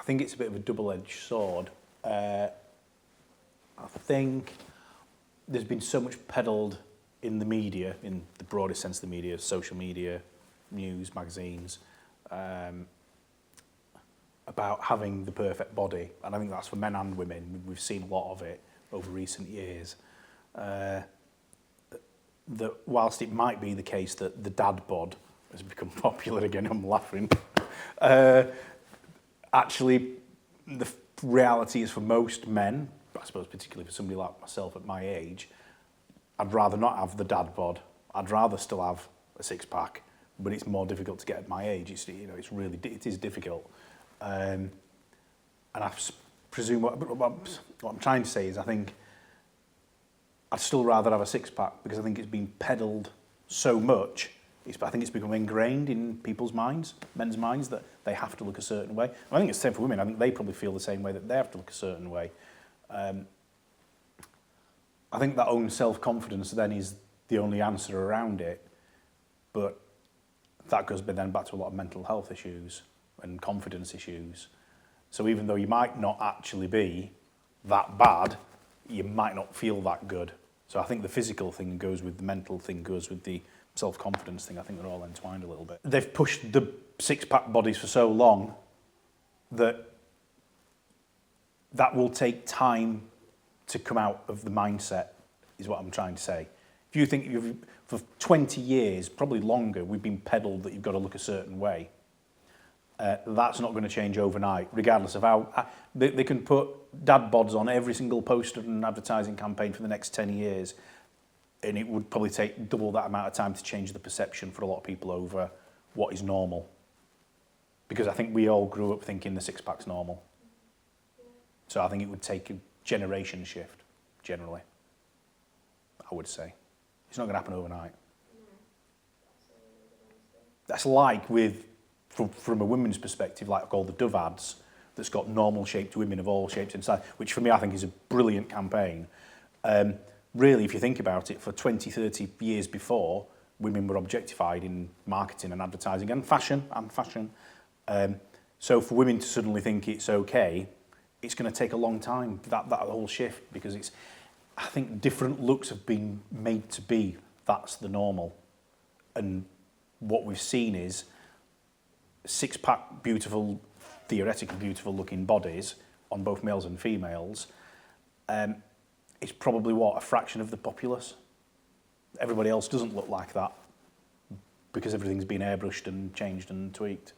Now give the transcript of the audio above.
think it's a bit of a double-edged sword. I think there's been so much peddled in the media, in the broadest sense of the media, social media, news, magazines, about having the perfect body. And I think that's for men and women. We've seen a lot of it over recent years. That whilst it might be the case that the dad bod has become popular again, I'm laughing, actually the reality is for most men, I suppose particularly for somebody like myself at my age, I'd rather not have the dad bod. I'd rather still have a six-pack, but it's more difficult to get at my age. It's, you know, it is difficult. And I presume what I'm trying to say is I think I'd still rather have a six-pack because I think it's been peddled so much. I think it's become ingrained in people's minds, men's minds, that they have to look a certain way. I think it's the same for women. I think they probably feel the same way, that they have to look a certain way. I think that own self-confidence then is the only answer around it. But that goes then back to a lot of mental health issues and confidence issues. So even though you might not actually be that bad, you might not feel that good. So I think the physical thing goes with the mental thing, goes with the self-confidence thing. I think they're all entwined a little bit. They've pushed the six-pack bodies for so long that will take time to come out of the mindset, is what I'm trying to say. If you think for 20 years, probably longer, we've been peddled that you've got to look a certain way. That's not going to change overnight, regardless of how... They can put dad bods on every single poster and advertising campaign for the next 10 years, and it would probably take double that amount of time to change the perception for a lot of people over what is normal. Because I think we all grew up thinking the six-pack's normal. So I think it would take a generation shift, generally, I would say. It's not going to happen overnight. That's like with... From a women's perspective, like all the Dove ads that's got normal shaped women of all shapes inside, which for me I think is a brilliant campaign. Really, if you think about it, for 20, 30 years before, women were objectified in marketing and advertising and fashion. So for women to suddenly think it's okay, it's going to take a long time, that whole shift, because I think different looks have been made to be, that's the normal. And what we've seen is six-pack, beautiful, theoretically beautiful looking bodies on both males and females, is probably, a fraction of the populace. Everybody else doesn't look like that because everything's been airbrushed and changed and tweaked.